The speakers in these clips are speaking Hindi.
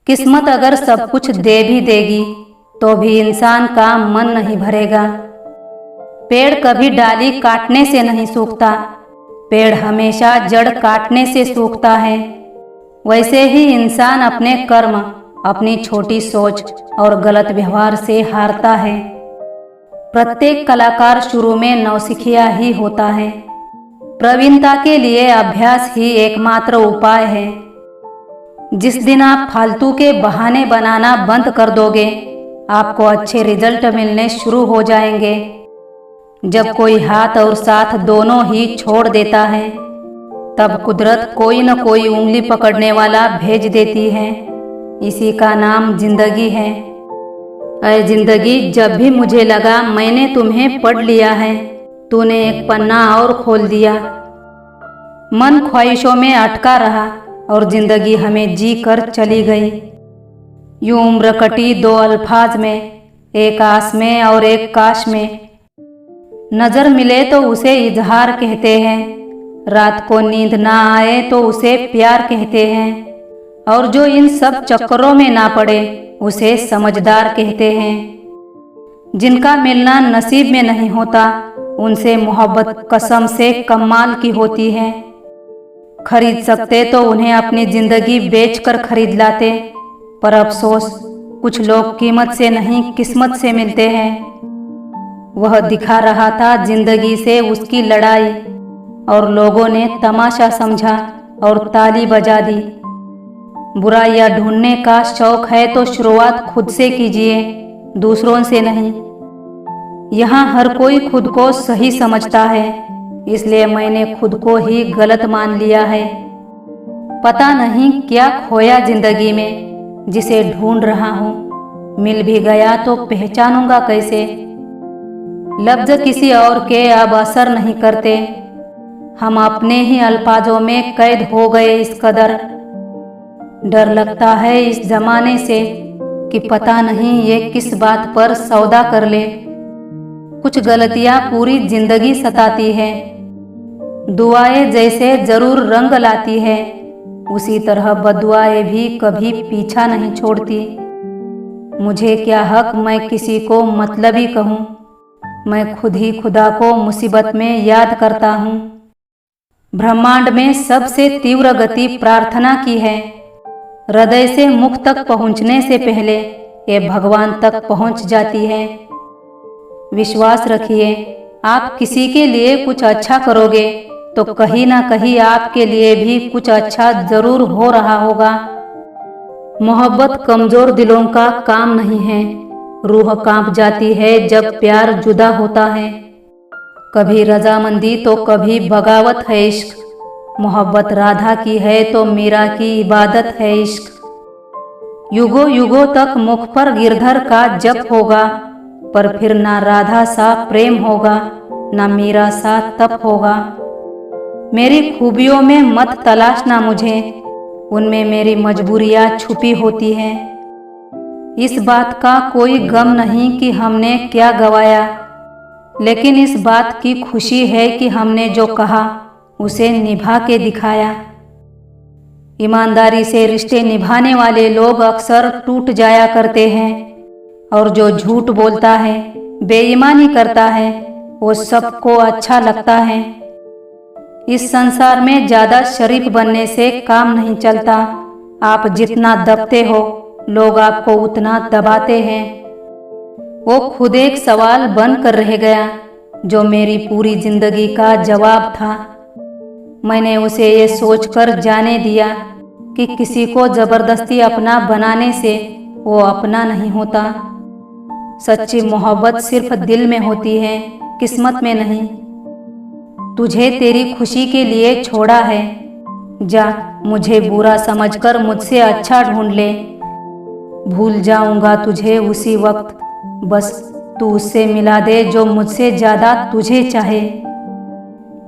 किस्मत अगर सब कुछ दे भी देगी तो भी इंसान का मन नहीं भरेगा। पेड़ कभी डाली काटने से नहीं सूखता, पेड़ हमेशा जड़ काटने से सूखता है। वैसे ही इंसान अपने कर्म, अपनी छोटी सोच और गलत व्यवहार से हारता है। प्रत्येक कलाकार शुरू में नौसिखिया ही होता है। प्रवीणता के लिए अभ्यास ही एकमात्र उपाय है। जिस दिन आप फालतू के बहाने बनाना बंद कर दोगे, आपको अच्छे रिजल्ट मिलने शुरू हो जाएंगे। जब कोई हाथ और साथ दोनों ही छोड़ देता है, तब कुदरत कोई न कोई उंगली पकड़ने वाला भेज देती है। इसी का नाम जिंदगी है। अय जिंदगी, जब भी मुझे लगा मैंने तुम्हें पढ़ लिया है, तूने एक पन्ना और खोल दिया। मन ख्वाहिशों में अटका रहा और जिंदगी हमें जी कर चली गई। यूं उम्र कटी दो अल्फाज में, एक आस में और एक काश में। नजर मिले तो उसे इजहार कहते हैं, रात को नींद ना आए तो उसे प्यार कहते हैं, और जो इन सब चक्करों में ना पड़े उसे समझदार कहते हैं। जिनका मिलना नसीब में नहीं होता, उनसे मोहब्बत कसम से कमाल की होती है। खरीद सकते तो उन्हें अपनी जिंदगी बेचकर खरीद लाते, पर अफसोस कुछ लोग कीमत से नहीं किस्मत से मिलते हैं। वह दिखा रहा था जिंदगी से उसकी लड़ाई, और लोगों ने तमाशा समझा और ताली बजा दी। बुराइयां ढूंढने का शौक है तो शुरुआत खुद से कीजिए, दूसरों से नहीं। यहाँ हर कोई खुद को सही समझता है, इसलिए मैंने खुद को ही गलत मान लिया है। पता नहीं क्या खोया जिंदगी में, जिसे ढूंढ रहा हूँ। मिल भी गया तो पहचानूंगा कैसे। लफ्ज किसी और के अब असर नहीं करते, हम अपने ही अल्फाजों में कैद हो गए इस कदर। डर लगता है इस जमाने से कि पता नहीं ये किस बात पर सौदा कर ले। कुछ गलतियां पूरी जिंदगी सताती है। दुआएं जैसे जरूर रंग लाती है, उसी तरह बदुआएं भी कभी पीछा नहीं छोड़ती। मुझे क्या हक मैं किसी को मतलबी कहूँ, मैं खुद ही खुदा को मुसीबत में याद करता हूँ। ब्रह्मांड में सबसे तीव्र गति प्रार्थना की है। हृदय से मुख तक पहुँचने से पहले ये भगवान तक पहुँच जाती है। विश्वास रखिए, आप किसी के लिए कुछ अच्छा करोगे तो कहीं ना कहीं आपके लिए भी कुछ अच्छा जरूर हो रहा होगा। मोहब्बत कमजोर दिलों का काम नहीं है। रूह कांप जाती है जब प्यार जुदा होता है। कभी रजामंदी तो कभी बगावत है इश्क। मोहब्बत राधा की है तो मीरा की इबादत है इश्क। युगों युगों तक मुख पर गिरधर का जप होगा, पर फिर ना राधा सा प्रेम होगा, ना मीरा सा तप होगा। मेरी खूबियों में मत तलाशना मुझे, उनमें मेरी मजबूरियां छुपी होती हैं। इस बात का कोई गम नहीं कि हमने क्या गवाया, लेकिन इस बात की खुशी है कि हमने जो कहा उसे निभा के दिखाया। ईमानदारी से रिश्ते निभाने वाले लोग अक्सर टूट जाया करते हैं, और जो झूठ बोलता है, बेईमानी करता है, वो सबको अच्छा लगता है। इस संसार में ज्यादा शरीफ बनने से काम नहीं चलता। आप जितना दबते हो, लोग आपको उतना दबाते हैं। वो खुद एक सवाल बन कर रह गया, जो मेरी पूरी जिंदगी का जवाब था। मैंने उसे ये सोचकर जाने दिया कि किसी को जबरदस्ती अपना बनाने से वो अपना नहीं होता। सच्ची मोहब्बत सिर्फ दिल में होती है, किस्मत में नहीं। तुझे तेरी खुशी के लिए छोड़ा है, जा मुझे बुरा समझकर मुझसे अच्छा ढूंढ ले। भूल जाऊंगा तुझे उसी वक्त, बस तू उससे मिला दे जो मुझसे ज्यादा तुझे चाहे।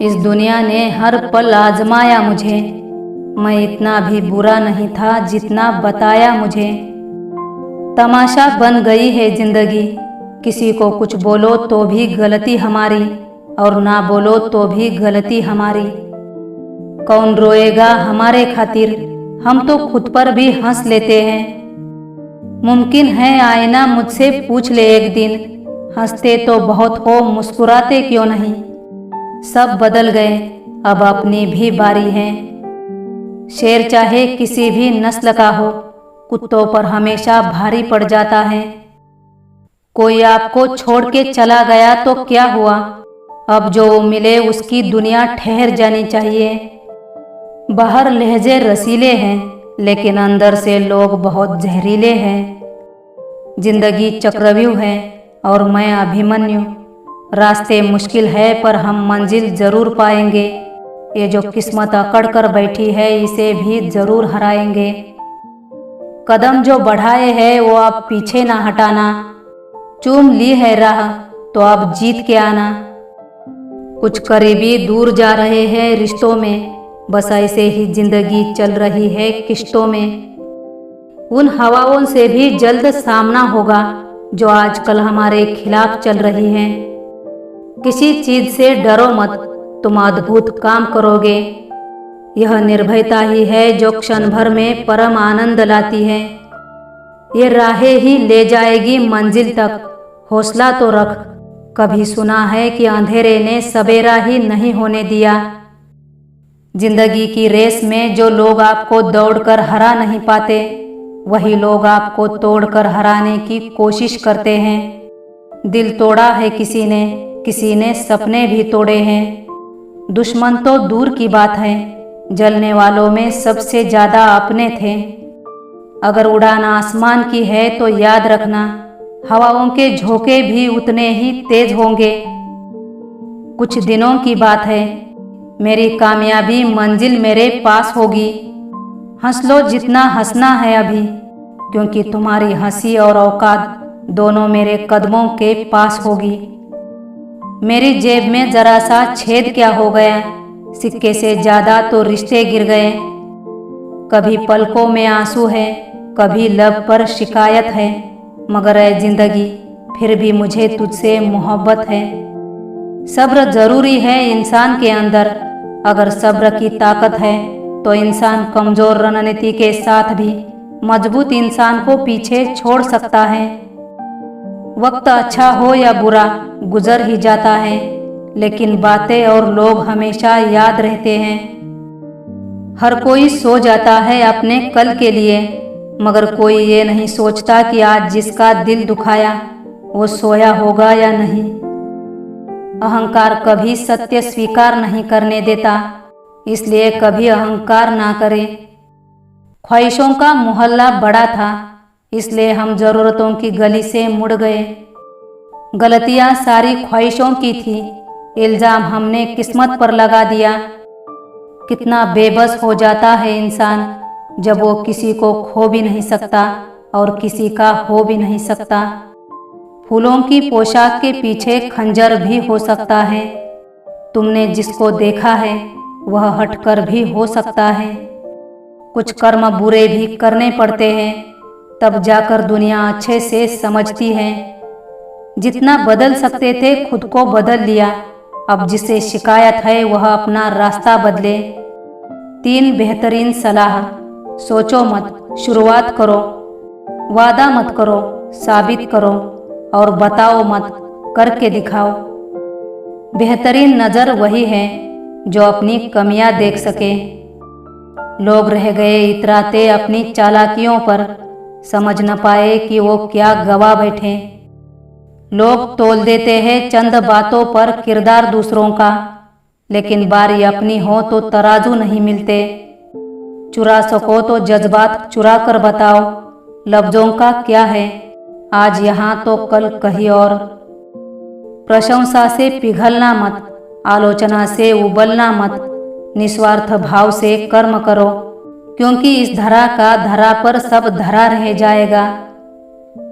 इस दुनिया ने हर पल आजमाया मुझे, मैं इतना भी बुरा नहीं था जितना बताया मुझे। तमाशा बन गई है जिंदगी, किसी को कुछ बोलो तो भी गलती हमारी, और ना बोलो तो भी गलती हमारी। कौन रोएगा हमारे खातिर, हम तो खुद पर भी हंस लेते हैं। मुमकिन है आईना मुझसे पूछ ले एक दिन, हंसते तो बहुत हो मुस्कुराते क्यों नहीं। सब बदल गए, अब अपनी भी बारी है। शेर चाहे किसी भी नस्ल का हो, कुत्तों पर हमेशा भारी पड़ जाता है। कोई आपको छोड़ के चला गया तो क्या हुआ, अब जो मिले उसकी दुनिया ठहर जानी चाहिए। बाहर लहजे रसीले हैं, लेकिन अंदर से लोग बहुत जहरीले हैं। जिंदगी चक्रव्यूह है और मैं अभिमन्यु। रास्ते मुश्किल है पर हम मंजिल जरूर पाएंगे। ये जो किस्मत अकड़ कर बैठी है इसे भी जरूर हराएंगे। कदम जो बढ़ाए है वो अब पीछे ना हटाना। चूम ली है राह तो अब जीत के आना। कुछ करीबी दूर जा रहे हैं रिश्तों में, बस ऐसे ही जिंदगी चल रही है किश्तों में। उन हवाओं से भी जल्द सामना होगा जो आजकल हमारे खिलाफ चल रही हैं। किसी चीज से डरो मत, तुम अद्भुत काम करोगे। यह निर्भयता ही है जो क्षण भर में परम आनंद लाती है। ये राहें ही ले जाएगी मंजिल तक, हौसला तो रख। कभी सुना है कि अंधेरे ने सवेरा ही नहीं होने दिया। जिंदगी की रेस में जो लोग आपको दौड़कर हरा नहीं पाते, वही लोग आपको तोड़कर हराने की कोशिश करते हैं। दिल तोड़ा है किसी ने सपने भी तोड़े हैं। दुश्मन तो दूर की बात है, जलने वालों में सबसे ज्यादा अपने थे। अगर उड़ान आसमान की है तो याद रखना, हवाओं के झोंके भी उतने ही तेज होंगे। कुछ दिनों की बात है, मेरी कामयाबी मंजिल मेरे पास होगी। हंस लो जितना हंसना है अभी, क्योंकि तुम्हारी हंसी और औकात दोनों मेरे कदमों के पास होगी। मेरी जेब में जरा सा छेद क्या हो गया, सिक्के से ज्यादा तो रिश्ते गिर गए। कभी पलकों में आंसू है, कभी लब पर शिकायत है, मगर ऐ जिंदगी फिर भी मुझे तुझसे मोहब्बत है। सब्र जरूरी है इंसान के अंदर, अगर सब्र की ताकत है तो इंसान कमजोर रणनीति के साथ भी मजबूत इंसान को पीछे छोड़ सकता है। वक्त अच्छा हो या बुरा गुजर ही जाता है, लेकिन बातें और लोग हमेशा याद रहते हैं। हर कोई सो जाता है अपने कल के लिए, मगर कोई ये नहीं सोचता कि आज जिसका दिल दुखाया वो सोया होगा या नहीं। अहंकार कभी सत्य स्वीकार नहीं करने देता, इसलिए कभी अहंकार ना करें। ख्वाहिशों का मोहल्ला बड़ा था, इसलिए हम जरूरतों की गली से मुड़ गए। गलतियां सारी ख्वाहिशों की थी, इल्जाम हमने किस्मत पर लगा दिया। कितना बेबस हो जाता है इंसान जब वो किसी को खो भी नहीं सकता और किसी का हो भी नहीं सकता। फूलों की पोशाक के पीछे खंजर भी हो सकता है। तुमने जिसको देखा है वह हटकर भी हो सकता है। कुछ कर्म बुरे भी करने पड़ते हैं, तब जाकर दुनिया अच्छे से समझती है। जितना बदल सकते थे खुद को बदल लिया, अब जिसे शिकायत है वह अपना रास्ता बदले। 3 बेहतरीन सलाह। सोचो मत, शुरुआत करो। वादा मत करो, साबित करो। और बताओ मत, करके दिखाओ। बेहतरीन नज़र वही है जो अपनी कमियां देख सके। लोग रह गए इतराते अपनी चालाकियों पर, समझ न पाए कि वो क्या गवा बैठे। लोग तोल देते हैं चंद बातों पर किरदार दूसरों का, लेकिन बारी अपनी हो तो तराजू नहीं मिलते। चुरा सको तो जज्बात चुरा कर बताओ, लफ्जों का क्या है, आज यहाँ तो कल कहीं और। प्रशंसा से पिघलना मत, आलोचना से उबलना मत, निस्वार्थ भाव से कर्म करो, क्योंकि इस धरा का धरा पर सब धरा रह जाएगा।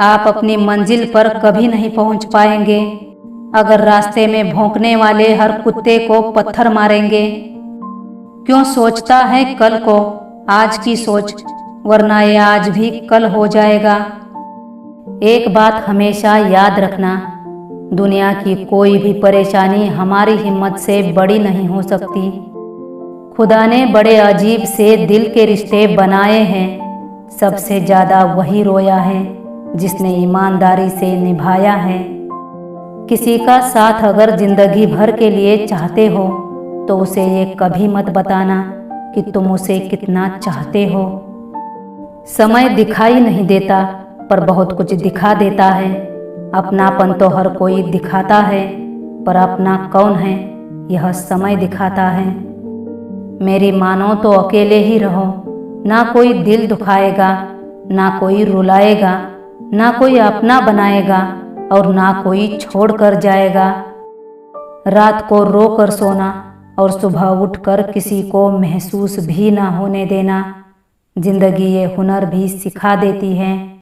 आप अपनी मंजिल पर कभी नहीं पहुंच पाएंगे अगर रास्ते में भौंकने वाले हर कुत्ते को पत्थर मारेंगे। क्यों सोचता है कल को, आज की सोच, वरना ये आज भी कल हो जाएगा। एक बात हमेशा याद रखना, दुनिया की कोई भी परेशानी हमारी हिम्मत से बड़ी नहीं हो सकती। खुदा ने बड़े अजीब से दिल के रिश्ते बनाए हैं, सबसे ज्यादा वही रोया है। जिसने ईमानदारी से निभाया है। किसी का साथ अगर जिंदगी भर के लिए चाहते हो तो उसे ये कभी मत बताना कि तुम उसे कितना चाहते हो। समय दिखाई नहीं देता पर बहुत कुछ दिखा देता है। अपनापन तो हर कोई दिखाता है पर अपना कौन है यह समय दिखाता है। मेरी मानो तो अकेले ही रहो, ना कोई दिल दुखाएगा, ना कोई रुलाएगा, ना कोई अपना बनाएगा और ना कोई छोड़ कर जाएगा। रात को रो कर सोना और सुबह उठकर किसी को महसूस भी ना होने देना। जिंदगी ये हुनर भी सिखा देती है